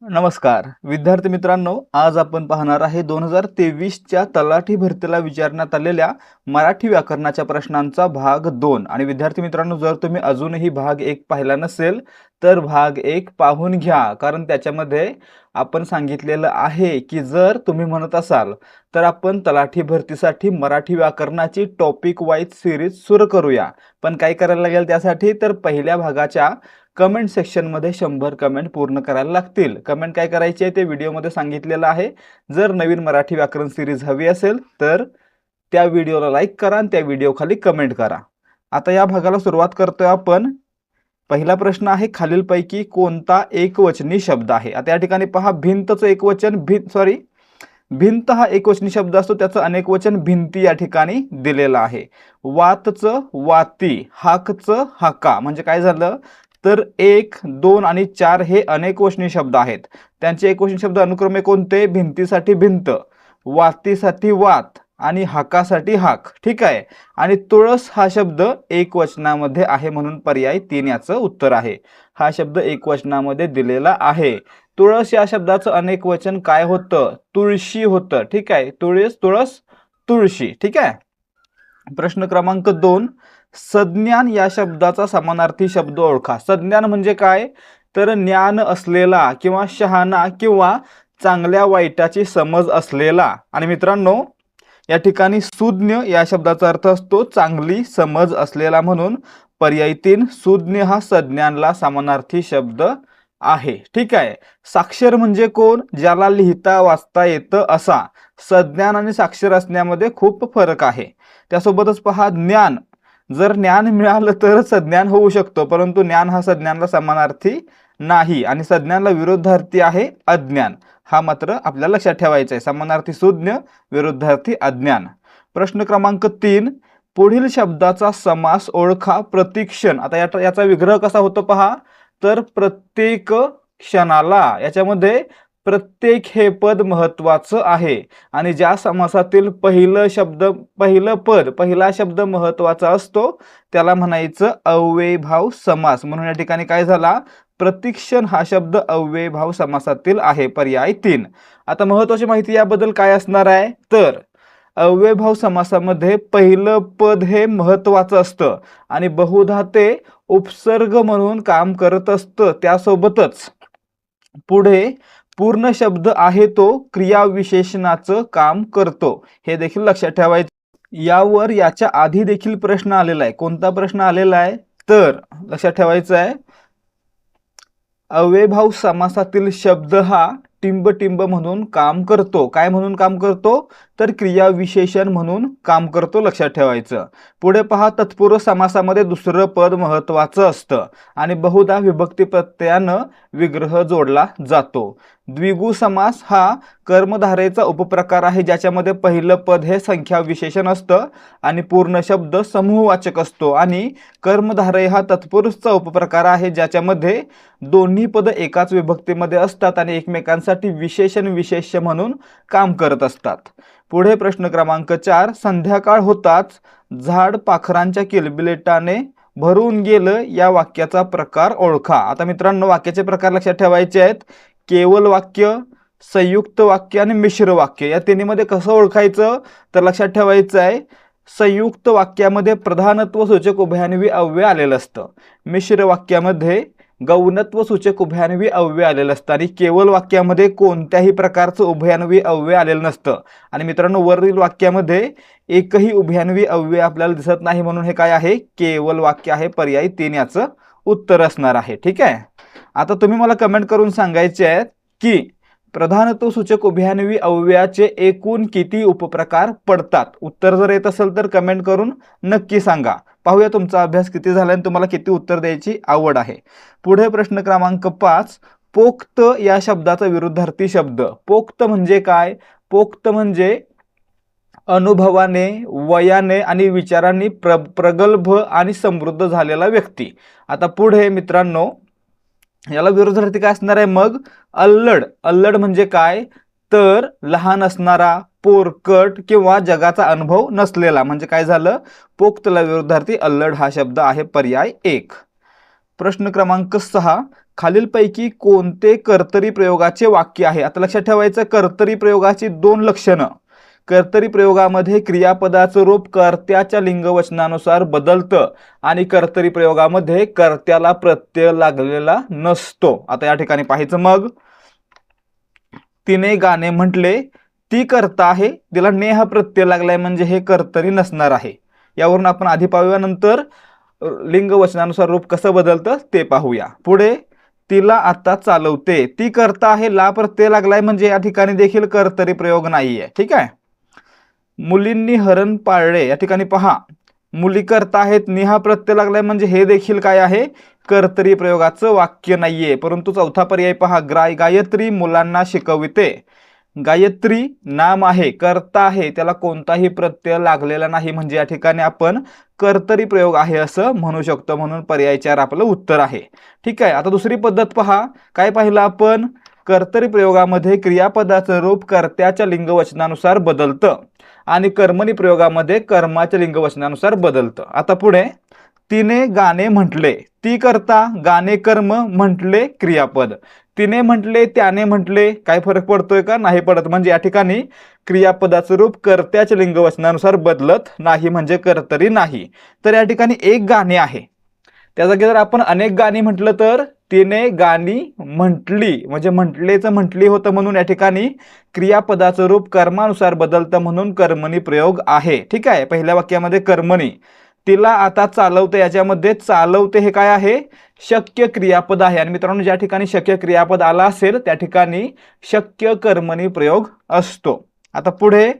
नमस्कार विद्यार्थी मित्रांनो, आज आपण पाहणार आहे 2023च्या तलाठी भरतीला विचारण्यात आलेल्या मराठी व्याकरणाच्या प्रश्नांचा भाग 2। आणि विद्यार्थी मित्रांनो, जर तुम्ही अजूनही भाग 1 पाहिला नसेल तर भाग 1 पाहून घ्या, कारण त्याच्यामध्ये आपण सांगितलेलं आहे की जर तुम्ही म्हणत असाल तर आपण तलाठी भरतीसाठी मराठी व्याकरणाची टॉपिक वाईज सिरीज सुरू करूया। पण काय करायला लागेल त्यासाठी, तर पहिल्या भागाच्या कमेंट सेक्शन मध्ये 100 कमेंट पूर्ण करायला लागतील। कमेंट काय करायची आहे ते व्हिडिओमध्ये सांगितलेलं आहे। जर नवीन मराठी व्याकरण सिरीज हवी असेल तर त्या व्हिडिओला लाईक करा आणि त्या व्हिडिओ खाली कमेंट करा। आता या भागाला सुरुवात करतोय आपण। पहिला प्रश्न आहे, खालीलपैकी कोणता एकवचनी शब्द आहे? आता या ठिकाणी पहा, भिंतचं एकवचन भिंत हा एकवचनी शब्द असतो, त्याचं अनेकवचन भिंती या ठिकाणी दिलेलं आहे। वातचं वाती, हाकचं हाका, म्हणजे काय झालं तर 1, 2 आणि 4 हे अनेकवचनी शब्द आहेत। त्यांचे एकवचनी शब्द अनुक्रमे कोणते? भिंतीसाठी भिंत, वातीसाठी वात आणि हाकासाठी हाक। ठीक आहे। आणि तुळस हा शब्द एकवचनामध्ये आहे, म्हणून पर्याय 3 याचं उत्तर आहे। हा शब्द एकवचनामध्ये दिलेला आहे। तुळस या शब्दाचं अनेकवचन काय होतं? तुळशी होतं। ठीक आहे, तुळस तुळशी। ठीक आहे। प्रश्न क्रमांक 2, सज्ञान या शब्दाचा समानार्थी शब्द ओळखा। सज्ञान म्हणजे काय? तर ज्ञान असलेला किंवा शहाणा किंवा चांगल्या वाईटाची समज असलेला। आणि मित्रांनो, या ठिकाणी सुज्ञ या शब्दाचा अर्थ असतो चांगली समज असलेला, म्हणून पर्याय 3 सुज्ञ हा सज्ञानला समानार्थी शब्द आहे। ठीक आहे। साक्षर म्हणजे कोण? ज्याला लिहिता वाचता येतं असा। सज्ञान आणि साक्षर असण्यामध्ये खूप फरक आहे। त्यासोबतच पहा, ज्ञान, जर ज्ञान मिळालं तर सज्ञान होऊ शकतो, परंतु ज्ञान हा सज्ञानला समानार्थी नाही आणि सज्ञानला विरोधार्थी आहे अज्ञान। हा मात्र आपल्याला लक्षात ठेवायचा आहे। समानार्थी सुज्ञ, विरोधार्थी अज्ञान। प्रश्न क्रमांक 3, पुढील शब्दाचा समास ओळखा। प्रतिक्षण, आता याचा विग्रह कसा होतो पहा, तर प्रत्येक क्षणाला, याच्यामध्ये प्रत्येक हे पद महत्वाचं आहे आणि ज्या समासातील पहिला शब्द महत्वाचा असतो त्याला म्हणायचं अव्ययीभाव समास। म्हणून या ठिकाणी काय झाला, प्रतिक्षण हा शब्द अव्ययीभाव समासातील आहे। पर्याय 3। आता महत्वाची माहिती याबद्दल काय असणार आहे, तर अव्ययीभाव समासामध्ये पहिलं पद हे महत्वाचं असतं आणि बहुधा ते उपसर्ग म्हणून काम करत असतं। त्यासोबतच पुढे पूर्ण शब्द आहे तो क्रियाविशेषणाचं काम करतो, हे देखील लक्षात ठेवायचं। यावर याच्या आधी देखील प्रश्न आलेला आहे। कोणता प्रश्न आलेला आहे, तर लक्षात ठेवायचं आहे, अव्ययीभाव समासातील शब्द हा टिंब म्हणून काम करतो। काय म्हणून काम करतो? तर क्रियाविशेषण म्हणून काम करतो, लक्षात ठेवायचं। पुढे पहा, तत्पुरुष समासामध्ये दुसरं पद महत्वाचं असतं आणि बहुधा विभक्ती प्रत्ययानं विग्रह जोडला जातो। द्विगु समास हा कर्मधारयचा उपप्रकार आहे, ज्याच्यामध्ये पहिलं पद हे संख्या विशेषण असतं आणि पूर्ण शब्द समूहवाचक असतो। आणि कर्मधारय हा तत्पुरुषचा उपप्रकार आहे, ज्याच्यामध्ये दोन्ही पद एकाच विभक्तीमध्ये असतात आणि एकमेकांसाठी विशेषण विशेष्य म्हणून काम करत असतात। पुढे प्रश्न क्रमांक 4, संध्याकाळ होताच झाड पाखरांच्या किलबिलाटाने भरून गेलं या वाक्याचा प्रकार ओळखा। आता मित्रांनो, वाक्याचे प्रकार लक्षात ठेवायचे आहेत। केवल वाक्य, संयुक्त वाक्य आणि मिश्र वाक्य, या तिन्हीमध्ये कसं ओळखायचं, तर लक्षात ठेवायचं आहे, संयुक्त वाक्यामध्ये प्रधानत्व सूचक उभयान्वी अव्यय आलेलं असतं, मिश्र वाक्यामध्ये गौणत्व सूचक उभयान्वी अव्यय आलेलं असतं आणि केवल वाक्यामध्ये कोणत्याही प्रकारचं उभयान्वी अव्यय आलेलं नसतं। आणि मित्रांनो, वरील वाक्यामध्ये एकही उभयान्वी अव्यय आपल्याला दिसत नाही, म्हणून हे काय आहे, केवल वाक्य आहे। पर्याय 3 याचं उत्तर असणार आहे। ठीक आहे। आता तुम्ही मला कमेंट करून सांगायचे आहेत की प्रधानत्व सूचक उभयान्वी अव्ययाचे एकूण किती उपप्रकार पडतात। उत्तर जर येत असेल तर कमेंट करून नक्की सांगा। पाहूया तुमचा अभ्यास किती झाला आणि तुम्हाला किती उत्तर द्यायची आवड आहे। पुढे प्रश्न क्रमांक 5, पोक्त या शब्दाचा विरुद्धार्थी शब्द। पोक्त म्हणजे काय? पोक्त म्हणजे अनुभवाने, वयाने आणि विचारांनी प्रगल्भ आणि समृद्ध झालेला व्यक्ती। आता पुढे मित्रांनो, याला विरुद्धार्थी काय असणार आहे मग? अल्लड। अल्लड म्हणजे काय? तर लहान असणारा, पोरकट किंवा जगाचा अनुभव नसलेला, म्हणजे काय झालं, पोक्तला विरुद्धार्थी अल्लड हा शब्द आहे। पर्याय 1। प्रश्न क्रमांक 6, खालीलपैकी कोणते कर्तरी प्रयोगाचे वाक्य आहे? आता लक्षात ठेवायचं, कर्तरी प्रयोगाची दोन लक्षणं. कर्तरी प्रयोगामध्ये क्रियापदाचं रूप कर्त्याच्या लिंगवचनानुसार बदलतं आणि कर्तरी प्रयोगामध्ये कर्त्याला प्रत्यय लागलेला नसतो. आता या ठिकाणी पाहायचं, मग तिने गाणे म्हटले, ती कर्ता आहे, तिला ने हा प्रत्यय लागलाय म्हणजे हे कर्तरी नसणार आहे. यावरून आपण आधी पाहूया, नंतर लिंग वचनानुसार रूप कसं बदलतं ते पाहूया. पुढे, तिला आता चालवते, ती कर्ता आहे, ला प्रत्यय लागलाय म्हणजे या ठिकाणी देखील कर्तरी प्रयोग नाहीये. ठीक आहे. मुलींनी हरण पाळले, या ठिकाणी पहा, मुली कर्ता आहेत, नि हा प्रत्यय लागलाय म्हणजे हे देखील काय आहे, कर्तरी प्रयोगाचं वाक्य नाहीये. परंतु चौथा पर्याय पहा, गायत्री मुलांना शिकविते. गायत्री नाम आहे, कर्ता आहे, त्याला कोणताही प्रत्यय लागलेला नाही म्हणजे या ठिकाणी आपण कर्तरी प्रयोग आहे असं म्हणू शकतो. म्हणून पर्याय 4 आपलं उत्तर आहे. ठीक आहे. आता दुसरी पद्धत पहा, काय पाहिलं आपण, कर्तरी प्रयोगामध्ये क्रियापदाचं रूप कर्त्याच्या लिंगवचनानुसार बदलतं आणि कर्मणी प्रयोगामध्ये कर्माच्या लिंगवचनानुसार बदलतं. आता पुढे, तिने गाणे म्हटले, ती कर्ता, गाणे कर्म, म्हटले क्रियापद. तिने म्हटले, त्याने म्हटले, काय फरक पडतोय का? नाही पडत. म्हणजे या ठिकाणी क्रियापदाचं रूप कर्त्याच्या लिंगवचनानुसार बदलत नाही म्हणजे कर्तरी नाही. तर या ठिकाणी एक गाणे आहे, त्या जागी जर आपण अनेक गाणी म्हटलं तर तिने गाणी म्हटली म्हणजे म्हटलेचं म्हटली होतं, म्हणून या ठिकाणी क्रियापदाचं रूप कर्मानुसार बदलतं म्हणून कर्मणी प्रयोग आहे. ठीक आहे. पहिल्या वाक्यामध्ये कर्मणी, तिला आता चालवते, याच्यामध्ये चालवते हे काय आहे, शक्य क्रियापद आहे. आणि मित्रांनो, ज्या ठिकाणी शक्य क्रियापद आला असेल त्या ठिकाणी शक्य कर्मणी प्रयोग असतो. आता पुढे,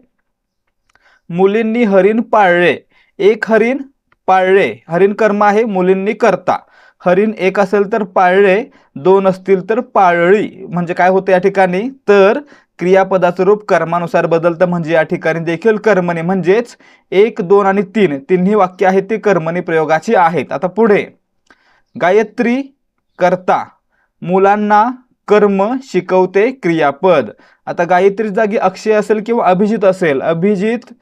मुलींनी हरिण पाळले, एक हरिण पाळले, हरिण कर्म आहे, मुलींनी कर्ता. हरिण एक असेल तर पाळले, दोन असतील तर पाळली. म्हणजे काय होतं या ठिकाणी, तर क्रियापदाचं रूप कर्मानुसार बदलतं म्हणजे या ठिकाणी देखील कर्मणी, म्हणजेच 1, 2 आणि 3 तिन्ही वाक्य आहेत ती कर्मणी प्रयोगाची आहेत. आता पुढे, गायत्री कर्ता, मुलांना कर्म, शिकवते क्रियापद. आता गायत्री जागी अक्षय असेल किंवा अभिजित असेल, अभिजित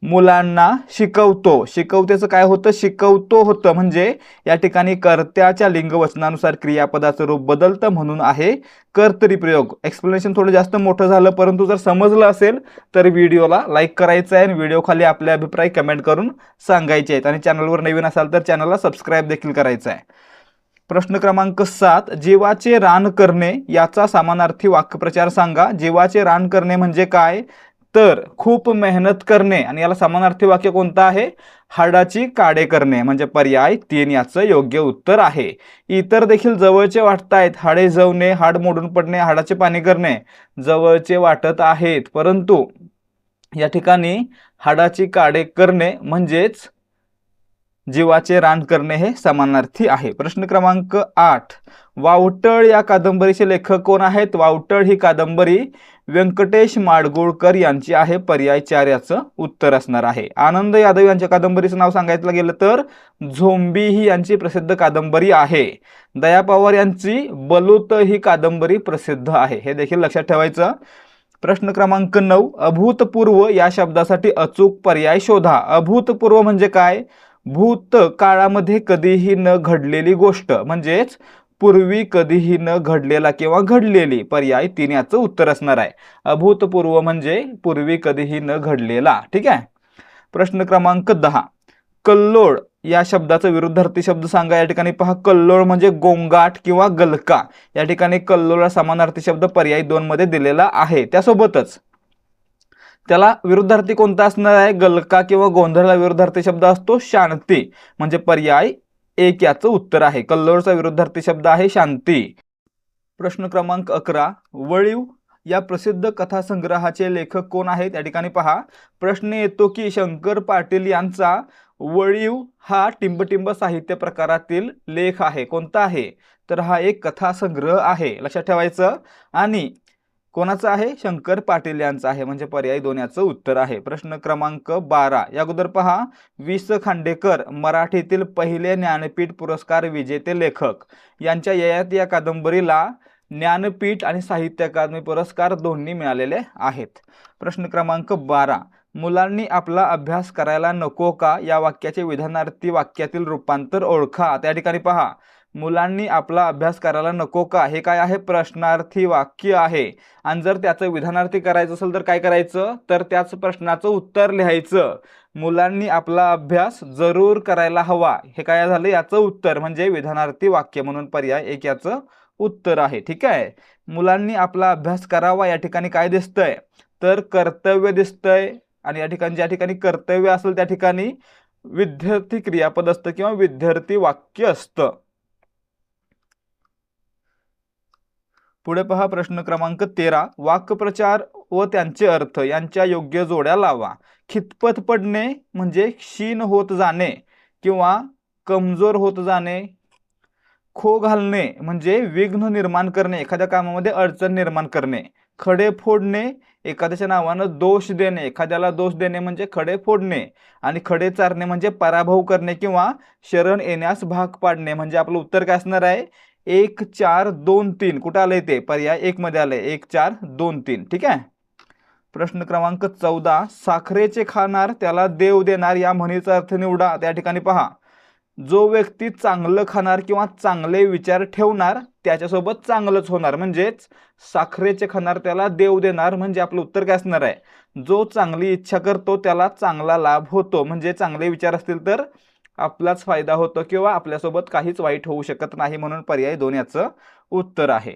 मुलांना शिकवतो, शिकवतेचं काय होतं, शिकवतो होतं, म्हणजे या ठिकाणी कर्त्याच्या लिंगवचनानुसार क्रियापदाचं रूप बदलतं म्हणून आहे कर्तरी प्रयोग. एक्सप्लेनेशन थोडं जास्त मोठं झालं, परंतु जर समजलं असेल तर व्हिडिओला लाईक करायचं आहे आणि व्हिडिओ खाली आपले अभिप्राय कमेंट करून सांगायचे आहेत. आणि चॅनलवर नवीन असाल तर चॅनलला सबस्क्राईब देखील करायचं आहे. प्रश्न क्रमांक 7, जीवाचे रान करणे याचा समानार्थी वाक्प्रचार सांगा. जीवाचे रान करणे म्हणजे काय, तर खूप मेहनत करणे, आणि याला समानार्थी वाक्य कोणतं आहे, हाडाची काडे करणे म्हणजे पर्याय 3 याचं योग्य उत्तर आहे. इतर देखील जवळचे वाटतायत, हाडे जवणे, हाड मोडून पडणे, हाडाचे पाणी करणे जवळचे वाटत आहेत, परंतु या ठिकाणी हाडाची काडे करणे म्हणजेच जीवाचे रान करणे हे समानार्थी आहे. प्रश्न क्रमांक 8, वावटळ या कादंबरीचे लेखक कोण आहेत? वावटळ ही कादंबरी व्यंकटेश माडगुळकर यांची आहे. पर्याय 4 याचं उत्तर असणार आहे. आनंद यादव यांच्या कादंबरीचं नाव सांगायचं गेलं तर झोंबी ही यांची प्रसिद्ध कादंबरी आहे. दया पवार यांची बलूत ही कादंबरी प्रसिद्ध आहे, हे देखील लक्षात ठेवायचं. प्रश्न क्रमांक 9, अभूतपूर्व या शब्दासाठी अचूक पर्याय शोधा. अभूतपूर्व म्हणजे काय, भूत काळामध्ये कधीही न घडलेली गोष्ट, म्हणजेच पूर्वी कधीही न घडलेला किंवा घडलेली. पर्याय 3 याचं उत्तर असणार आहे. अभूतपूर्व म्हणजे पूर्वी कधीही न घडलेला. ठीक आहे. प्रश्न क्रमांक 10, कल्लोळ या शब्दाचा विरुद्धार्थी शब्द सांगा. या ठिकाणी पहा, कल्लोळ म्हणजे गोंगाट किंवा गलका. या ठिकाणी कल्लोळा समानार्थी शब्द पर्याय 2 मध्ये दिलेला आहे. त्यासोबतच त्याला विरुद्धार्थी कोणता असणार आहे, गलका किंवा गोंधळला विरुद्धार्थी शब्द असतो शांती, म्हणजे पर्याय 1 याचं उत्तर आहे. कल्लोळचा विरुद्धार्थी शब्द आहे शांती. प्रश्न क्रमांक 11, वळीव या प्रसिद्ध कथासंग्रहाचे लेखक कोण आहेत? या ठिकाणी पहा, प्रश्न येतो की शंकर पाटील यांचा वळीव हा टिंबटिंब साहित्य प्रकारातील लेख आहे. कोणता आहे, तर हा एक कथासंग्रह आहे, लक्षात ठेवायचं. आणि कोणाचा आहे, शंकर पाटील यांचा आहे, म्हणजे पर्याय 2 याचं उत्तर आहे. प्रश्न क्रमांक 12, या अगोदर पहा, वि स खांडेकर मराठीतील पहिले ज्ञानपीठ पुरस्कार विजेते लेखक, यांच्या ययाती या कादंबरीला ज्ञानपीठ आणि साहित्य अकादमी पुरस्कार दोन्ही मिळालेले आहेत. प्रश्न क्रमांक 12, मुलांनी आपला अभ्यास करायला नको का या वाक्याचे विधानार्थी वाक्यातील रूपांतर ओळखा. त्या ठिकाणी पहा, मुलांनी आपला अभ्यास करायला नको का, हे काय आहे, प्रश्नार्थी वाक्य आहे. आणि जर त्याचं विधानार्थी करायचं असेल तर काय करायचं, तर त्याच प्रश्नाचं उत्तर लिहायचं. मुलांनी आपला अभ्यास जरूर करायला हवा, हे काय झालं, याचं उत्तर म्हणजे विधानार्थी वाक्य, म्हणून पर्याय 1 याचं उत्तर आहे. ठीक आहे. मुलांनी आपला अभ्यास करावा या ठिकाणी काय दिसतंय, तर कर्तव्य दिसतंय. आणि या ठिकाणी ज्या ठिकाणी कर्तव्य असेल त्या ठिकाणी विद्यार्थी क्रियापद असतं किंवा विद्यार्थी वाक्य असतं. पुढे पहा प्रश्न क्रमांक 13. वाक्प्रचार व त्यांचे अर्थ यांच्या योग्य जोड्या लावा. खितपत पडणे म्हणजे क्षीण होत जाणे किंवा कमजोर होत जाणे. खो घालणे म्हणजे विघ्न निर्माण करणे, एखाद्या कामामध्ये अडचण निर्माण करणे. खडे फोडणे एखाद्याच्या नावानं दोष देणे, एखाद्याला दोष देणे म्हणजे खडे फोडणे. आणि खडे चारणे म्हणजे पराभव करणे किंवा शरण येण्यास भाग पाडणे. म्हणजे आपलं उत्तर काय असणार आहे, 1 4 2 3. कुठं आलंय ते, पर्याय 1 मध्ये आलंय, 1 4 2 3. ठीक आहे. प्रश्न क्रमांक 14. साखरेचे खाणार त्याला देव देणार या म्हणीचा अर्थ निवडा. त्या ठिकाणी पहा, जो व्यक्ती चांगलं खाणार किंवा चांगले विचार ठेवणार त्याच्यासोबत चांगलंच होणार. म्हणजेच साखरेचे खाणार त्याला देव देणार म्हणजे आपलं उत्तर काय असणार आहे, जो चांगली इच्छा करतो त्याला चांगला लाभ होतो. म्हणजे चांगले विचार असतील तर आपलाच फायदा होतो किंवा आपल्यासोबत काहीच वाईट होऊ शकत नाही, म्हणून पर्याय 2 याचं उत्तर आहे.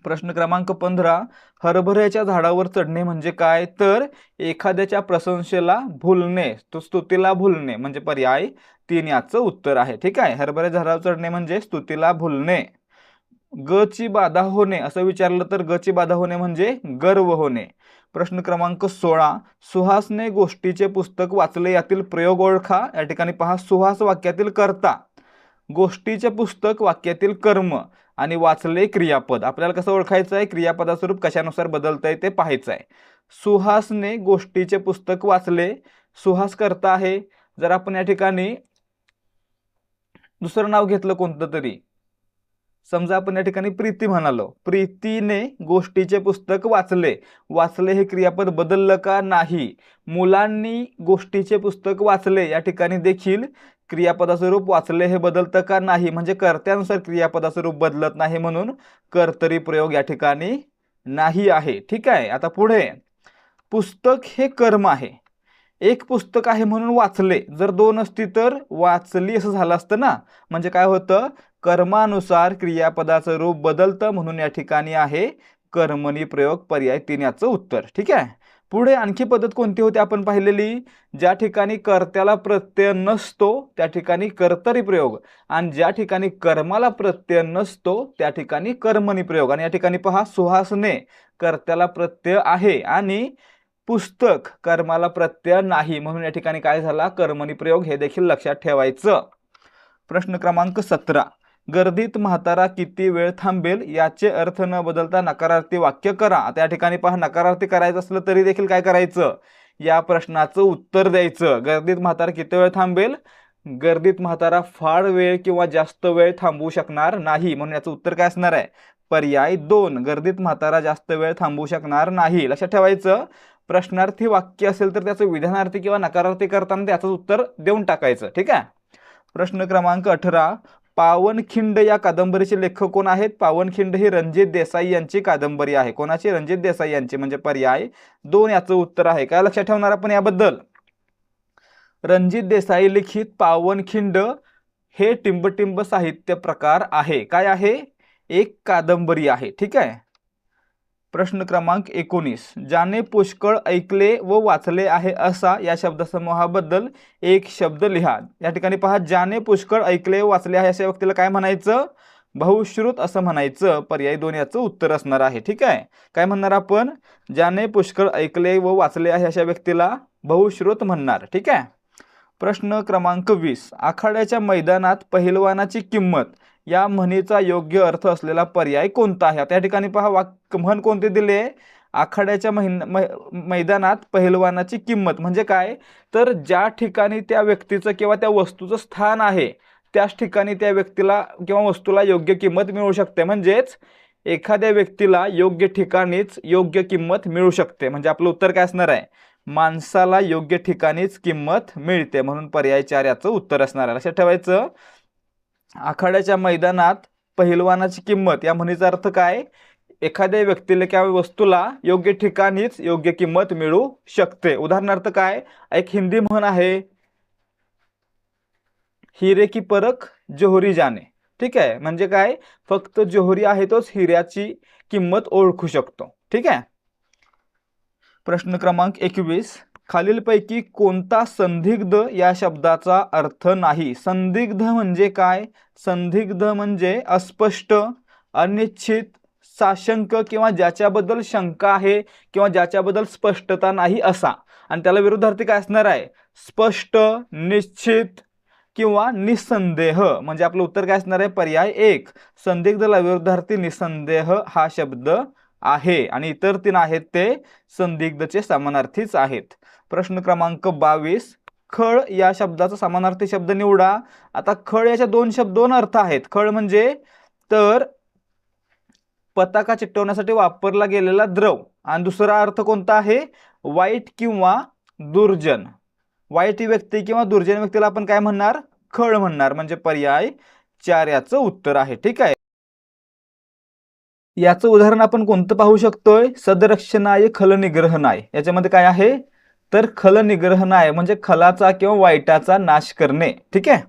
प्रश्न क्रमांक 15. हरभऱ्याच्या झाडावर चढणे म्हणजे काय, तर एखाद्याच्या प्रशंसेला भुलणे, तो स्तुतीला भुलणे, म्हणजे पर्याय 3 याचं उत्तर आहे. ठीक आहे. हरभऱ्याच्या झाडावर चढणे म्हणजे स्तुतीला भुलणे. ग ची बाधा होणे असं विचारलं तर ग ची बाधा होणे म्हणजे गर्व होणे. प्रश्न क्रमांक 16. सुहासने गोष्टीचे पुस्तक वाचले यातील प्रयोग ओळखा. या ठिकाणी पहा, सुहास वाक्यातील कर्ता, गोष्टीचे पुस्तक वाक्यातील कर्म आणि वाचले क्रियापद. आपल्याला कसं ओळखायचं आहे, क्रियापदाचं रूप कशानुसार बदलतंय ते पाहायचं आहे. सुहासने गोष्टीचे पुस्तक वाचले, सुहास कर्ता आहे. जर आपण या ठिकाणी दुसरं नाव घेतलं कोणतं तरी, समजा आपण या ठिकाणी प्रीती म्हणालो, प्रीतीने गोष्टीचे पुस्तक वाचले, वाचले हे क्रियापद बदललं का, नाही. मुलांनी गोष्टीचे पुस्तक वाचले या ठिकाणी देखील क्रियापदाचं रूप वाचले हे बदलतं का, नाही. म्हणजे कर्त्यानुसार क्रियापदाचं रूप बदलत नाही, म्हणून कर्तरी प्रयोग या ठिकाणी नाही आहे. ठीक आहे. आता पुढे, पुस्तक हे कर्म आहे, एक पुस्तक आहे म्हणून वाचले, जर 2 असती तर वाचली असं झालं असतं ना. म्हणजे काय होतं, कर्मानुसार क्रियापदाचं रूप बदलतं, म्हणून या ठिकाणी आहे कर्मणी प्रयोग, पर्याय 3 याचं उत्तर. ठीक आहे. पुढे आणखी पद्धत कोणती होती आपण पाहिलेली, ज्या ठिकाणी कर्त्याला प्रत्यय नसतो त्या ठिकाणी कर्तरी प्रयोग, आणि ज्या ठिकाणी कर्माला प्रत्यय नसतो त्या ठिकाणी कर्मणी प्रयोग. आणि या ठिकाणी पहा, सुहासने कर्त्याला प्रत्यय आहे आणि पुस्तक कर्माला प्रत्यय नाही, म्हणून या ठिकाणी काय झाला, कर्मणी प्रयोग. हे देखील लक्षात ठेवायचं. प्रश्न क्रमांक 17. गर्दीत म्हातारा किती वेळ थांबेल याचे अर्थ न बदलता नकारार्थी वाक्य करा. त्या ठिकाणी पहा, नकारार्थी करायचं असलं तरी देखील काय करायचं, या प्रश्नाचं उत्तर द्यायचं. गर्दीत म्हातारा किती वेळ थांबेल, गर्दीत म्हातारा फार वेळ किंवा जास्त वेळ थांबू शकणार नाही, म्हणून याचं उत्तर काय असणार आहे, पर्याय 2. गर्दीत म्हातारा जास्त वेळ थांबू शकणार नाही. लक्षात ठेवायचं, प्रश्नार्थी वाक्य असेल तर त्याचं विधानार्थी किंवा नकारार्थी करताना त्याचं उत्तर देऊन टाकायचं. ठीक आहे. प्रश्न क्रमांक 18. पावनखिंड या कादंबरीचे लेखक कोण आहेत, पावनखिंड ही रणजित देसाई यांची कादंबरी आहे. कोणाची, रणजित देसाई यांची, म्हणजे पर्याय 2 याचं उत्तर आहे. काय लक्षात ठेवणार आपण याबद्दल, रणजित देसाई लिखित पावनखिंड हे टिंबटिंब साहित्य प्रकार आहे. काय आहे, एक कादंबरी आहे. ठीक आहे. प्रश्न क्रमांक 19. ज्याने पुष्कळ ऐकले व वाचले आहे असा या शब्दसमूहाबद्दल एक शब्द लिहा. या ठिकाणी पहा, ज्याने पुष्कळ ऐकले व वाचले आहे अशा व्यक्तीला काय म्हणायचं, बहुश्रुत असं म्हणायचं. पर्याय 2 याचं उत्तर असणार आहे. ठीक आहे. काय म्हणणार आपण, ज्याने पुष्कळ ऐकले व वाचले आहे अशा व्यक्तीला बहुश्रुत म्हणणार. ठीक आहे. प्रश्न क्रमांक 20. आखाड्याच्या मैदानात पहिलवानाची किंमत या म्हणीचा योग्य अर्थ असलेला पर्याय कोणता आहे. त्या ठिकाणी पहा, म्हण कोणते दिले, आखाड्याच्या मैदानात पहिलवानाची किंमत म्हणजे काय, तर ज्या ठिकाणी त्या व्यक्तीचं किंवा त्या वस्तूचं स्थान आहे त्याच ठिकाणी त्या व्यक्तीला किंवा वस्तूला योग्य किंमत मिळू शकते. म्हणजेच एखाद्या व्यक्तीला योग्य ठिकाणीच योग्य किंमत मिळू शकते. म्हणजे आपलं उत्तर काय असणार आहे, माणसाला योग्य ठिकाणीच किंमत मिळते, म्हणून पर्याय 4 याचं उत्तर असणार आहे. लक्षात ठेवायचं. आखाड्याच्या मैदानात पहिलवानाची किंमत या म्हणीचा अर्थ काय? एखाद्या व्यक्तीला किंवा वस्तूला योग्य ठिकाणीच योग्य किंमत मिळू शकते. उदाहरणार्थ काय? एक हिंदी म्हण आहे, हिरे की परख जोहरी जाने. ठीक आहे, म्हणजे काय? फक्त जोहरी आहे तोच हिऱ्याची किंमत ओळखू शकतो. ठीक आहे. प्रश्न क्रमांक 21, खालीलपैकी कोणता संदिग्ध या शब्दाचा अर्थ नाही? संदिग्ध म्हणजे काय? संदिग्ध म्हणजे अस्पष्ट, अनिश्चित, साशंक किंवा ज्याच्याबद्दल शंका आहे किंवा ज्याच्याबद्दल स्पष्टता नाही असा. आणि त्याला विरुद्धार्थी काय असणार आहे? स्पष्ट, निश्चित किंवा निसंदेह. म्हणजे आपलं उत्तर काय असणार आहे? पर्याय 1. संदिग्धला विरुद्धार्थी निसंदेह हा शब्द आहे आणि इतर 3 आहेत ते संदिग्धचे समानार्थीच आहेत. प्रश्न क्रमांक 22, खळ या शब्दाचा समानार्थी शब्द निवडा. आता खळ याच्या दोन अर्थ आहेत. खळ म्हणजे तर पताका चिकटवण्यासाठी वापरला गेलेला द्रव, आणि दुसरा अर्थ कोणता आहे? वाईट किंवा दुर्जन. वाईट व्यक्ती किंवा दुर्जन व्यक्तीला आपण काय म्हणणार? खळ म्हणणार. म्हणजे पर्याय 4 याचं उत्तर आहे. ठीक आहे. याचं उदाहरण आपण कोणतं पाहू शकतोय? सदरक्षणाय खलनिग्रहणाय. याच्यामध्ये काय आहे? तर खलनिग्रहणाय म्हणजे खलाचा किंवा वाईटाचा नाश करणे. ठीक आहे.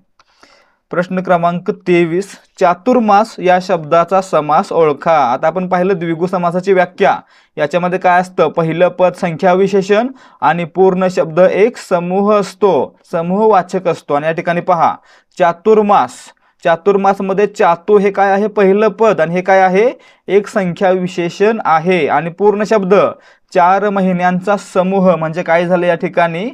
प्रश्न क्रमांक 23, चातुर्मास या शब्दाचा समास ओळखा. आता आपण पाहिलं द्विगु समासाची व्याख्या. याच्यामध्ये काय असतं? पहिलं पद संख्या विशेषण आणि पूर्ण शब्द एक समूह असतो, समूहवाचक असतो. आणि या ठिकाणी पहा, चातुर्मास, चातुर्मास मध्ये चातु हे काय आहे? पहिलं पद, आणि हे काय आहे? एक संख्या विशेषण आहे. आणि पूर्ण शब्द 4 महिन्यांचा समूह. म्हणजे काय झालं या ठिकाणी?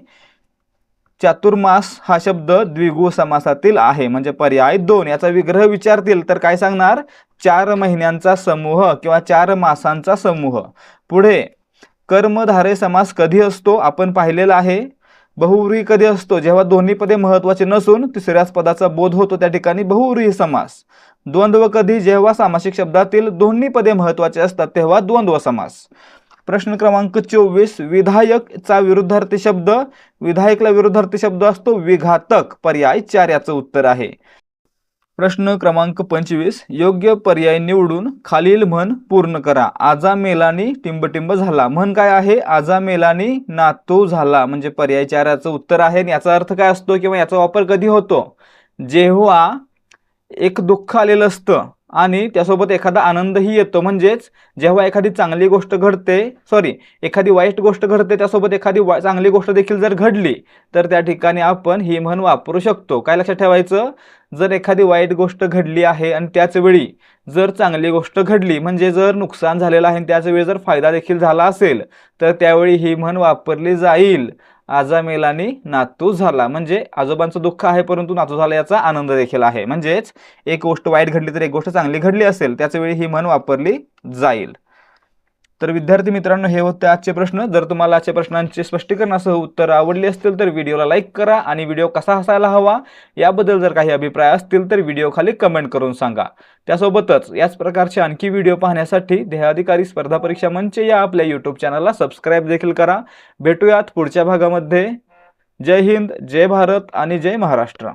चातुर्मास हा शब्द द्विगु समासातील आहे. म्हणजे पर्याय 2. याचा विग्रह विचारतील तर काय सांगणार? 4 महिन्यांचा समूह किंवा 4 मासांचा समूह. पुढे कर्मधारय समास कधी असतो? आपण पाहिलेला आहे. बहुव्रीही कधी असतो? जेव्हा दोन्ही पदे महत्वाचे नसून तिसऱ्याच पदाचा बोध होतो त्या ठिकाणी बहुव्रीही समास. द्वंद्व कधी? जेव्हा सामासिक शब्दातील दोन्ही पदे महत्वाचे असतात तेव्हा द्वंद्व समास. प्रश्न क्रमांक 24, विधायकचा विरुद्धार्थी शब्द. विधायकला विरुद्धार्थी शब्द असतो विघातक. पर्याय 4 याचं उत्तर आहे. प्रश्न क्रमांक 25, योग्य पर्याय निवडून खालील म्हण पूर्ण करा. आजा मेलानी टिंबटिंब झाला. म्हण काय आहे? आजा मेलानी नातू झाला. म्हणजे पर्याय 4 याचं उत्तर आहे. याचा अर्थ काय असतो किंवा याचा वापर कधी होतो? जेव्हा एक दुःख आलेलं असतं आणि त्यासोबत एखादा आनंदही येतो. म्हणजेच जेव्हा एखादी चांगली गोष्ट घडते, एखादी वाईट गोष्ट घडते त्यासोबत एखादी चांगली गोष्ट देखील जर घडली तर त्या ठिकाणी आपण ही म्हण वापरू शकतो. काय लक्षात ठेवायचं? जर एखादी वाईट गोष्ट घडली आहे आणि त्याच वेळी जर चांगली गोष्ट घडली, म्हणजे जर नुकसान झालेलं आहे आणि त्याच वेळी जर फायदा देखील झाला असेल तर त्यावेळी ही म्हण वापरली जाईल. आजा मेलानी नातू झाला. म्हणजे आजोबांचं दुःख आहे परंतु नातू झाला याचा आनंद देखील आहे. म्हणजेच एक गोष्ट वाईट घडली तर एक गोष्ट चांगली घडली असेल त्याच वेळी ही म्हण वापरली जाईल. तर विद्यार्थी मित्रांनो, हे होते आजचे प्रश्न. जर तुम्हाला आजच्या प्रश्नांचे स्पष्टीकरणासह उत्तर आवडली असतील तर व्हिडिओला लाईक करा आणि व्हिडिओ कसा असायला हवा याबद्दल जर काही अभिप्राय असतील तर व्हिडिओ खाली कमेंट करून सांगा. त्यासोबतच याच प्रकारचे आणखी व्हिडिओ पाहण्यासाठी ध्येयाधिकारी स्पर्धा परीक्षा मंच या आपल्या YouTube चॅनलला सबस्क्राईब देखील करा. भेटूयात पुढच्या भागामध्ये. जय हिंद, जय भारत आणि जय महाराष्ट्र.